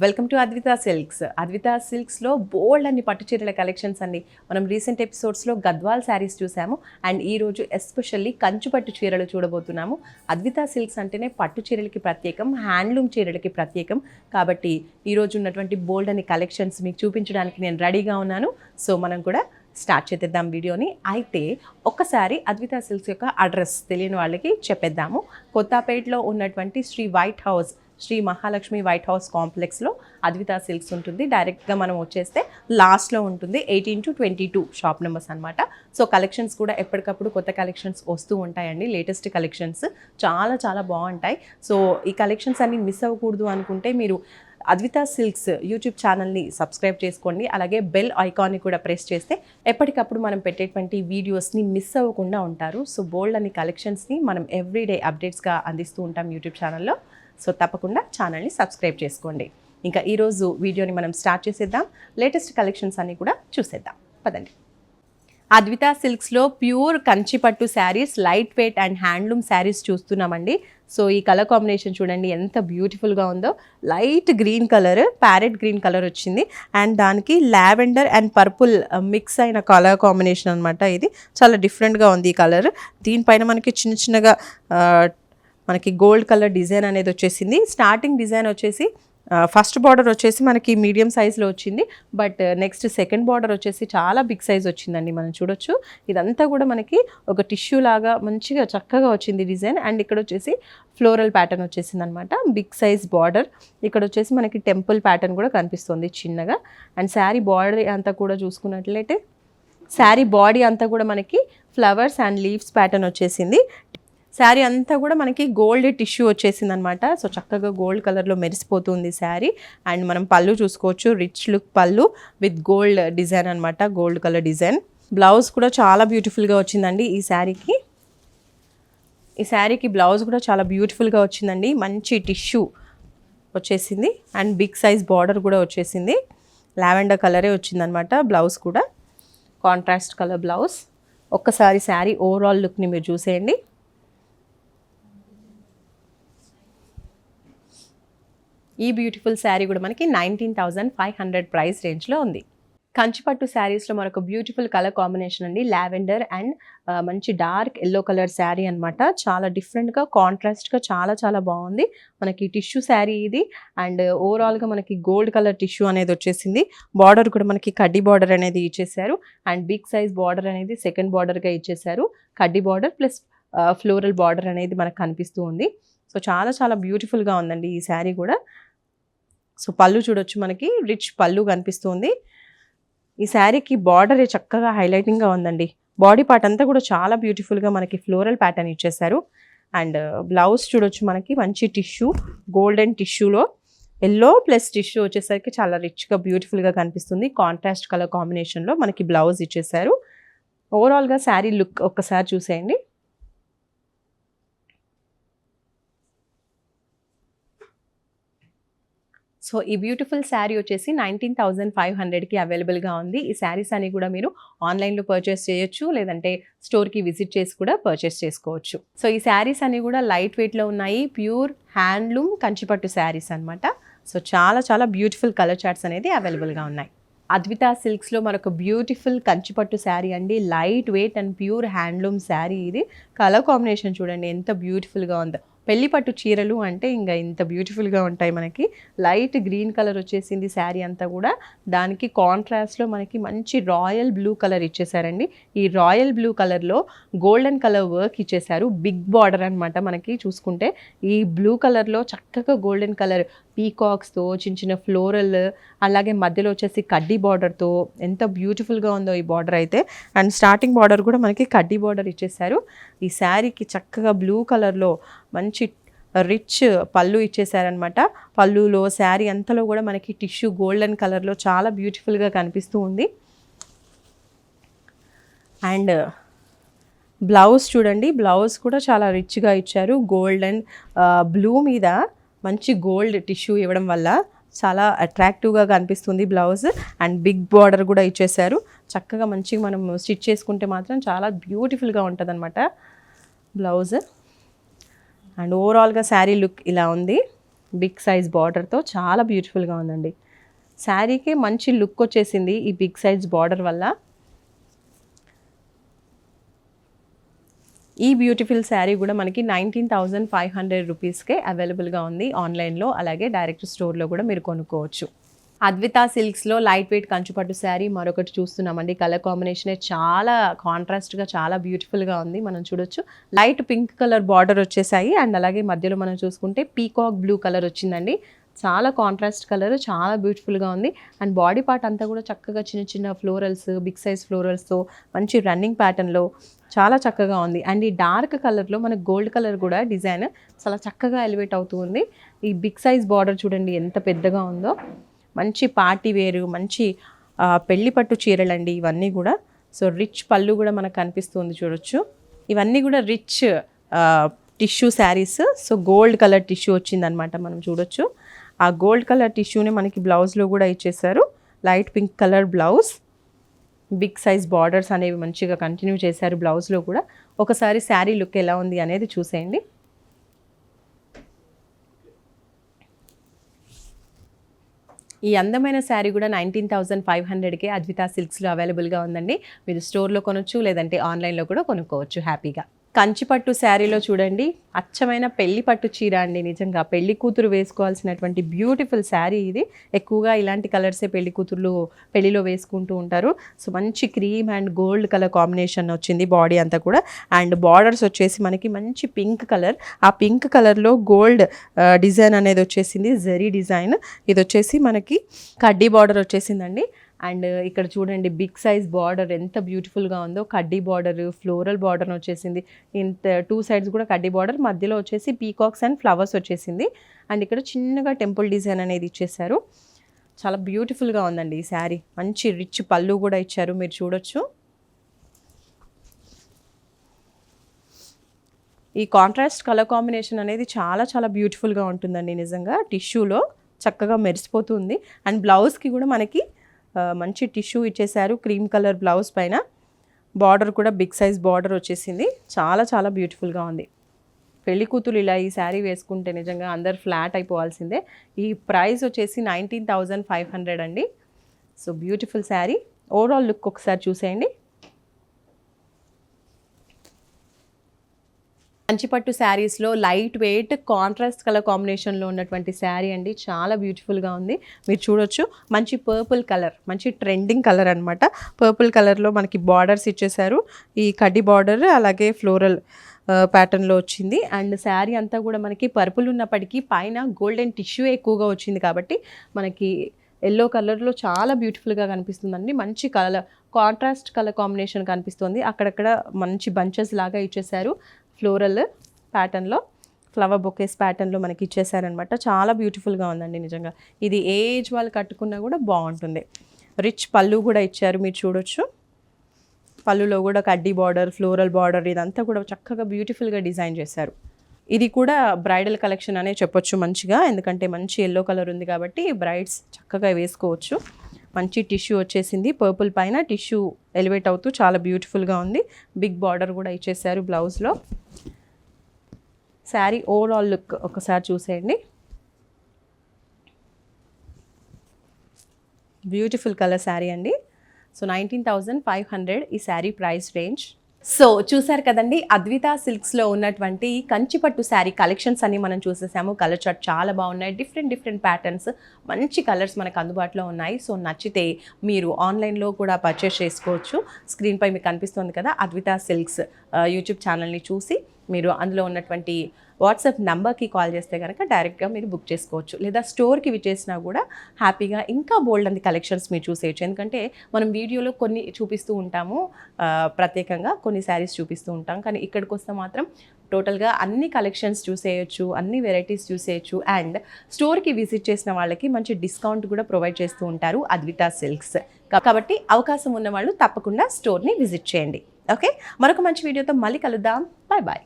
Welcome to Advitha Silks. Advitha సిల్క్స్లో బోల్డ్ అన్ని పట్టు చీరల కలెక్షన్స్ అండి. మనం రీసెంట్ ఎపిసోడ్స్లో గద్వాల్ శారీస్ చూసాము అండ్ ఈరోజు ఎస్పెషల్లీ కంచు పట్టు చీరలు చూడబోతున్నాము. అద్వితా సిల్క్స్ అంటేనే పట్టు చీరలకి ప్రత్యేకం, హ్యాండ్లూమ్ చీరలకి ప్రత్యేకం. కాబట్టి ఈరోజు ఉన్నటువంటి బోల్డ్ అన్ని కలెక్షన్స్ మీకు చూపించడానికి నేను రెడీగా ఉన్నాను. సో మనం కూడా స్టార్ట్ చేద్దాం వీడియోని. అయితే ఒక్కసారి అద్వితా సిల్క్స్ యొక్క అడ్రస్ తెలియని వాళ్ళకి చెప్పేద్దాము. కొత్తపేటలో ఉన్నటువంటి శ్రీ మహాలక్ష్మి వైట్ హౌస్ కాంప్లెక్స్లో అద్వితా సిల్క్స్ ఉంటుంది. డైరెక్ట్గా మనం వచ్చేస్తే లాస్ట్లో ఉంటుంది 18 to 22 షాప్ నెంబర్స్ అనమాట. సో కలెక్షన్స్ కూడా ఎప్పటికప్పుడు కొత్త కలెక్షన్స్ వస్తూ ఉంటాయండి. లేటెస్ట్ కలెక్షన్స్ చాలా చాలా బాగుంటాయి. సో ఈ కలెక్షన్స్ అన్ని మిస్ అవ్వకూడదు అనుకుంటే మీరు అద్వితా సిల్క్స్ యూట్యూబ్ ఛానల్ని సబ్స్క్రైబ్ చేసుకోండి. అలాగే బెల్ ఐకాన్ని కూడా ప్రెస్ చేస్తే ఎప్పటికప్పుడు మనం పెట్టేటువంటి వీడియోస్ని మిస్ అవ్వకుండా ఉంటారు. సో బోల్డ్ అనే కలెక్షన్స్ని మనం ఎవ్రీడే అప్డేట్స్గా అందిస్తూ ఉంటాం యూట్యూబ్ ఛానల్లో. సో తప్పకుండా ఛానల్ని సబ్స్క్రైబ్ చేసుకోండి. ఇంకా ఈరోజు వీడియోని మనం స్టార్ట్ చేసేద్దాం. లేటెస్ట్ కలెక్షన్స్ అన్నీ కూడా చూసేద్దాం పదండి. అద్వితా సిల్క్స్లో ప్యూర్ కంచిపట్టు sarees, light weight and handloom sarees చూస్తున్నామండి. సో ఈ కలర్ కాంబినేషన్ చూడండి ఎంత బ్యూటిఫుల్గా ఉందో. Light green colour, parrot green colour వచ్చింది అండ్ దానికి లావెండర్ అండ్ పర్పుల్ మిక్స్ అయిన కలర్ కాంబినేషన్ అనమాట. ఇది చాలా డిఫరెంట్గా ఉంది ఈ కలర్. దీనిపైన మనకి చిన్నగా మనకి గోల్డ్ కలర్ డిజైన్ అనేది వచ్చేసింది. స్టార్టింగ్ డిజైన్ వచ్చేసి ఫస్ట్ బార్డర్ వచ్చేసి మనకి మీడియం సైజ్లో వచ్చింది. బట్ నెక్స్ట్ సెకండ్ బార్డర్ వచ్చేసి చాలా బిగ్ సైజ్ వచ్చిందండి. మనం చూడొచ్చు ఇదంతా కూడా మనకి ఒక టిష్యూ లాగా మంచిగా చక్కగా వచ్చింది డిజైన్. అండ్ ఇక్కడ వచ్చేసి ఫ్లోరల్ ప్యాటర్న్ వచ్చేసింది అనమాట. Big size border. ఇక్కడ వచ్చేసి మనకి టెంపుల్ ప్యాటర్న్ కూడా కనిపిస్తుంది చిన్నగా. అండ్ శారీ బాడీ అంతా కూడా చూసుకున్నట్లయితే శారీ బాడీ అంతా కూడా మనకి ఫ్లవర్స్ అండ్ లీవ్స్ ప్యాటర్న్ వచ్చేసింది. శారీ అంతా కూడా మనకి గోల్డ్ టిష్యూ వచ్చేసింది అనమాట. సో చక్కగా గోల్డ్ కలర్లో మెరిసిపోతుంది శారీ. అండ్ మనం పళ్ళు చూసుకోవచ్చు, రిచ్ లుక్ పళ్ళు విత్ గోల్డ్ డిజైన్ అనమాట, గోల్డ్ కలర్ డిజైన్. బ్లౌజ్ కూడా చాలా బ్యూటిఫుల్గా వచ్చిందండి ఈ శారీకి బ్లౌజ్ కూడా చాలా బ్యూటిఫుల్గా వచ్చిందండి. మంచి టిష్యూ వచ్చేసింది అండ్ బిగ్ సైజ్ బార్డర్ కూడా వచ్చేసింది. లావెండర్ కలరే వచ్చిందనమాట. బ్లౌజ్ కూడా కాంట్రాస్ట్ కలర్ బ్లౌజ్. ఒక్కసారి శారీ ఓవరాల్ లుక్ని మీరు చూసేయండి. ఈ బ్యూటిఫుల్ శారీ కూడా మనకి 19,500 ప్రైస్ రేంజ్లో ఉంది. కంచిపట్టు శారీస్లో మరొక బ్యూటిఫుల్ కలర్ కాంబినేషన్ అండి. లావెండర్ అండ్ మంచి డార్క్ ఎల్లో కలర్ శారీ అనమాట. చాలా డిఫరెంట్గా కాంట్రాస్ట్గా చాలా చాలా బాగుంది. మనకి టిష్యూ శారీ ఇది. అండ్ ఓవరాల్గా మనకి గోల్డ్ కలర్ టిష్యూ అనేది వచ్చేసింది. బార్డర్ కూడా మనకి కడ్డీ బార్డర్ అనేది ఇచ్చేసారు. అండ్ బిగ్ సైజ్ బార్డర్ అనేది సెకండ్ బార్డర్గా ఇచ్చేసారు. కడ్డీ బార్డర్ ప్లస్ ఫ్లోరల్ బార్డర్ అనేది మనకు కనిపిస్తూ ఉంది. సో చాలా చాలా బ్యూటిఫుల్గా ఉందండి ఈ శారీ కూడా. సో పళ్ళు చూడొచ్చు, మనకి రిచ్ పళ్ళు కనిపిస్తుంది. ఈ శారీకి బార్డర్ చక్కగా హైలైటింగ్గా ఉందండి. బాడీ పార్ట్ అంతా కూడా చాలా బ్యూటిఫుల్గా మనకి ఫ్లోరల్ ప్యాటర్న్ ఇచ్చేసారు. అండ్ బ్లౌజ్ చూడొచ్చు, మనకి మంచి టిష్యూ, గోల్డెన్ టిష్యూలో ఎల్లో ప్లస్ టిష్యూ వచ్చేసరికి చాలా రిచ్గా బ్యూటిఫుల్గా కనిపిస్తుంది. కాంట్రాస్ట్ కలర్ కాంబినేషన్లో మనకి బ్లౌజ్ ఇచ్చేసారు. ఓవరాల్గా శారీ లుక్ ఒక్కసారి చూసేయండి. సో ఈ బ్యూటిఫుల్ శారీ వచ్చేసి 19,500కి అవైలబుల్గా ఉంది. ఈ శారీస్ అని కూడా మీరు ఆన్లైన్లో పర్చేస్ చేయొచ్చు, లేదంటే స్టోర్కి విజిట్ చేసి కూడా పర్చేస్ చేసుకోవచ్చు. సో ఈ శారీస్ అన్ని కూడా లైట్ వెయిట్లో ఉన్నాయి. ప్యూర్ హ్యాండ్లూమ్ కంచిపట్టు శారీస్ అనమాట. సో చాలా చాలా బ్యూటిఫుల్ కలర్ చార్ట్స్ అనేది అవైలబుల్గా ఉన్నాయి. అద్వితా సిల్క్స్లో మరొక బ్యూటిఫుల్ కంచిపట్టు శారీ అండి. Light weight and pure handloom saree ఇది. కలర్ కాంబినేషన్ చూడండి ఎంత బ్యూటిఫుల్గా ఉందో. పెళ్లి పట్టు చీరలు అంటే ఇంకా ఇంత బ్యూటిఫుల్గా ఉంటాయి. మనకి లైట్ గ్రీన్ కలర్ వచ్చేసింది శారీ అంతా కూడా. దానికి కాంట్రాస్ట్లో మనకి మంచి రాయల్ బ్లూ కలర్ ఇచ్చేసారండి. ఈ రాయల్ బ్లూ కలర్లో గోల్డెన్ కలర్ వర్క్ ఇచ్చేసారు. బిగ్ బార్డర్ అనమాట. మనకి చూసుకుంటే ఈ బ్లూ కలర్లో చక్కగా గోల్డెన్ కలర్ పీకాక్స్తో చిన్న ఫ్లోరల్, అలాగే మధ్యలో వచ్చేసి కడ్డీ బార్డర్తో ఎంత బ్యూటిఫుల్గా ఉందో ఈ బార్డర్ అయితే. అండ్ స్టార్టింగ్ బార్డర్ కూడా మనకి కడ్డీ బార్డర్ ఇచ్చేసారు. ఈ శారీకి చక్కగా బ్లూ కలర్లో మంచి రిచ్ పళ్ళు ఇచ్చేసారనమాట. పళ్ళులో శారీ అంతలో కూడా మనకి టిష్యూ గోల్డెన్ కలర్లో చాలా బ్యూటిఫుల్గా కనిపిస్తూ ఉంది. అండ్ బ్లౌజ్ చూడండి, బ్లౌజ్ కూడా చాలా రిచ్గా ఇచ్చారు. గోల్డ్ అండ్ బ్లూ మీద మంచి గోల్డ్ టిష్యూ ఇవ్వడం వల్ల చాలా అట్రాక్టివ్గా కనిపిస్తుంది బ్లౌజ్. అండ్ బిగ్ బార్డర్ కూడా ఇచ్చేసారు. చక్కగా మంచిగా మనం స్టిచ్ చేసుకుంటే మాత్రం చాలా బ్యూటిఫుల్గా ఉంటుంది అనమాట బ్లౌజ్. అండ్ ఓవరాల్గా శారీ లుక్ ఇలా ఉంది. బిగ్ సైజ్ బార్డర్తో చాలా బ్యూటిఫుల్గా ఉందండి. శారీకి మంచి లుక్ వచ్చేసింది ఈ బిగ్ సైజ్ బార్డర్ వల్ల. ఈ బ్యూటిఫుల్ శారీ కూడా మనకి 19,500 రూపీస్కే అవైలబుల్గా ఉంది ఆన్లైన్లో, అలాగే డైరెక్ట్ స్టోర్లో కూడా మీరు కొనుక్కోవచ్చు. అద్వితా సిల్క్స్లో లైట్ వెయిట్ కంచుపట్టు శారీ మరొకటి చూస్తున్నామండి. కలర్ కాంబినేషనే చాలా కాంట్రాస్ట్గా చాలా బ్యూటిఫుల్గా ఉంది. మనం చూడొచ్చు లైట్ పింక్ కలర్ బార్డర్ వచ్చేసాయి అండ్ అలాగే మధ్యలో మనం చూసుకుంటే పీకాక్ బ్లూ కలర్ వచ్చిందండి. చాలా కాంట్రాస్ట్ కలర్, చాలా బ్యూటిఫుల్గా ఉంది. అండ్ బాడీ పార్ట్ అంతా కూడా చక్కగా చిన్న చిన్న ఫ్లోరల్స్, బిగ్ సైజ్ ఫ్లోరల్స్తో మంచి రన్నింగ్ ప్యాటర్న్లో చాలా చక్కగా ఉంది. అండ్ ఈ డార్క్ కలర్లో మనకు గోల్డ్ కలర్ కూడా డిజైన్ చాలా చక్కగా ఎలివేట్ అవుతూ ఉంది. ఈ బిగ్ సైజ్ బార్డర్ చూడండి ఎంత పెద్దగా ఉందో. మంచి పార్టీ వేరు, మంచి పెళ్లి పట్టు చీరలండి ఇవన్నీ కూడా. సో రిచ్ పళ్ళు కూడా మనకు కనిపిస్తుంది చూడొచ్చు. ఇవన్నీ కూడా rich tissue saris. So gold colour tissue వచ్చిందనమాట మనం చూడొచ్చు. ఆ గోల్డ్ కలర్ టిష్యూని మనకి బ్లౌజ్లో కూడా ఇచ్చేసారు. Light pink colour blouse, big size borders అనేవి మంచిగా కంటిన్యూ చేశారు బ్లౌజ్లో కూడా. ఒకసారి శారీ లుక్ ఎలా ఉంది అనేది చూసేయండి. ఈ అందమైన శారీ కూడా 19,500కే అద్వితా సిల్క్స్లో అవైలబుల్గా ఉందండి. మీరు స్టోర్లో కొనొచ్చు, లేదంటే ఆన్లైన్లో కూడా కొనుక్కోవచ్చు హ్యాపీగా. కంచిపట్టు శారీలో చూడండి అచ్చమైన పెళ్లి పట్టు చీర అండి. నిజంగా పెళ్లి కూతురు వేసుకోవాల్సినటువంటి బ్యూటిఫుల్ శారీ ఇది. ఎక్కువగా ఇలాంటి కలర్సే పెళ్లి కూతుర్లు పెళ్లిలో వేసుకుంటూ ఉంటారు. సో మంచి cream and gold colour combination వచ్చింది బాడీ అంతా కూడా. అండ్ బార్డర్స్ వచ్చేసి మనకి మంచి పింక్ కలర్, ఆ పింక్ కలర్లో గోల్డ్ డిజైన్ అనేది వచ్చేసింది, జరీ డిజైన్. ఇది వచ్చేసి మనకి కడ్డీ బార్డర్ వచ్చేసిందండి. అండ్ ఇక్కడ చూడండి బిగ్ సైజ్ బార్డర్ ఎంత బ్యూటిఫుల్గా ఉందో. కడ్డీ బార్డర్, ఫ్లోరల్ బార్డర్ వచ్చేసింది. ఇంత 2 సైడ్స్ కూడా కడ్డీ బార్డర్, మధ్యలో వచ్చేసి పీకాక్స్ అండ్ ఫ్లవర్స్ వచ్చేసింది. అండ్ ఇక్కడ చిన్నగా టెంపుల్ డిజైన్ అనేది ఇచ్చేసారు. చాలా బ్యూటిఫుల్గా ఉందండి ఈ శారీ. మంచి రిచ్ పళ్ళు కూడా ఇచ్చారు, మీరు చూడొచ్చు. ఈ కాంట్రాస్ట్ కలర్ కాంబినేషన్ అనేది చాలా చాలా బ్యూటిఫుల్గా ఉంటుందండి నిజంగా. టిష్యూలో చక్కగా మెరిసిపోతుంది. అండ్ బ్లౌజ్కి కూడా మనకి మంచి టిష్యూ ఇచ్చేసారు క్రీమ్ కలర్ బ్లౌజ్ పైన. బార్డర్ కూడా బిగ్ సైజ్ బార్డర్ వచ్చేసింది. చాలా చాలా బ్యూటిఫుల్గా ఉంది. పెళ్లి కూతురు ఇలా ఈ శారీ వేసుకుంటే నిజంగా అందరు ఫ్లాట్ అయిపోవాల్సిందే. ఈ ప్రైస్ వచ్చేసి 19,500 అండి. So beautiful sari. Overall look ఒకసారి చూసేయండి. కంచిపట్టు శారీస్లో లైట్ వెయిట్ కాంట్రాస్ట్ కలర్ కాంబినేషన్లో ఉన్నటువంటి శారీ అండి. చాలా బ్యూటిఫుల్గా ఉంది, మీరు చూడొచ్చు. మంచి పర్పుల్ కలర్, మంచి ట్రెండింగ్ కలర్ అనమాట. పర్పుల్ కలర్లో మనకి బార్డర్స్ ఇచ్చేసారు. ఈ కడ్డీ బార్డర్ అలాగే ఫ్లోరల్ ప్యాటర్న్లో వచ్చింది. అండ్ శారీ అంతా కూడా మనకి పర్పుల్ ఉన్నప్పటికీ పైన గోల్డెన్ టిష్యూ ఎక్కువగా వచ్చింది కాబట్టి మనకి ఎల్లో కలర్లో చాలా బ్యూటిఫుల్గా కనిపిస్తుందండి. మంచి కలర్ కాంట్రాస్ట్ కలర్ కాంబినేషన్ కనిపిస్తుంది. అక్కడక్కడ మంచి బంచెస్ లాగా ఇచ్చేసారు. ఫ్లోరల్ ప్యాటర్న్లో, ఫ్లవర్ బొకేస్ ప్యాటర్న్లో మనకి ఇచ్చేసారనమాట. చాలా బ్యూటిఫుల్గా ఉందండి నిజంగా. ఇది ఏ ఏజ్ వాళ్ళు కట్టుకున్నా కూడా బాగుంటుంది. రిచ్ పళ్ళు కూడా ఇచ్చారు, మీరు చూడొచ్చు. పళ్ళులో కూడా కడ్డీ బార్డర్, ఫ్లోరల్ బార్డర్ ఇదంతా కూడా చక్కగా బ్యూటిఫుల్గా డిజైన్ చేశారు. ఇది కూడా బ్రైడల్ కలెక్షన్ అనే చెప్పొచ్చు మంచిగా, ఎందుకంటే మంచి ఎల్లో కలర్ ఉంది కాబట్టి బ్రైడ్స్ చక్కగా వేసుకోవచ్చు. మంచి టిష్యూ వచ్చేసింది. పర్పుల్ పైన టిష్యూ ఎలివేట్ అవుతూ చాలా బ్యూటిఫుల్గా ఉంది. బిగ్ బార్డర్ కూడా ఇచ్చేసారు బ్లౌజ్లో. శారీ ఓవరాల్ లుక్ ఒకసారి చూసేయండి. బ్యూటిఫుల్ కలర్ శారీ అండి. సో 19,500 ఈ శారీ ప్రైస్ రేంజ్. సో చూసారు కదండి, అద్వితా సిల్క్స్లో ఉన్నటువంటి కంచిపట్టు శారీ కలెక్షన్స్ అన్ని మనం చూసేసాము. కలర్ చార్ట్ చాలా బాగున్నాయి. డిఫరెంట్ ప్యాటర్న్స్, మంచి కలర్స్ మనకు అందుబాటులో ఉన్నాయి. సో నచ్చితే మీరు ఆన్లైన్లో కూడా పర్చేస్ చేసుకోవచ్చు. స్క్రీన్పై మీకు కనిపిస్తుంది కదా అద్వితా సిల్క్స్ యూట్యూబ్ ఛానల్ని చూసి మీరు అందులో ఉన్నటువంటి వాట్సాప్ నెంబర్కి కాల్ చేస్తే కనుక డైరెక్ట్గా మీరు బుక్ చేసుకోవచ్చు. లేదా స్టోర్కి విచ్చేసినా కూడా హ్యాపీగా ఇంకా బోల్డ్ అంది కలెక్షన్స్ మీరు చూసేయచ్చు. ఎందుకంటే మనం వీడియోలో కొన్ని చూపిస్తూ ఉంటాము, ప్రత్యేకంగా కొన్ని శారీస్ చూపిస్తూ ఉంటాం. కానీ ఇక్కడికి వస్తే మాత్రం టోటల్గా అన్ని కలెక్షన్స్ చూసేయచ్చు, అన్ని వెరైటీస్ చూసేయచ్చు. అండ్ స్టోర్కి విజిట్ చేసిన వాళ్ళకి మంచి డిస్కౌంట్ కూడా ప్రొవైడ్ చేస్తూ ఉంటారు అద్వితా సిల్క్స్. కాబట్టి అవకాశం ఉన్న వాళ్ళు తప్పకుండా స్టోర్ని విజిట్ చేయండి. ఓకే, మరొక మంచి వీడియోతో మళ్ళీ కలుద్దాం. Bye bye.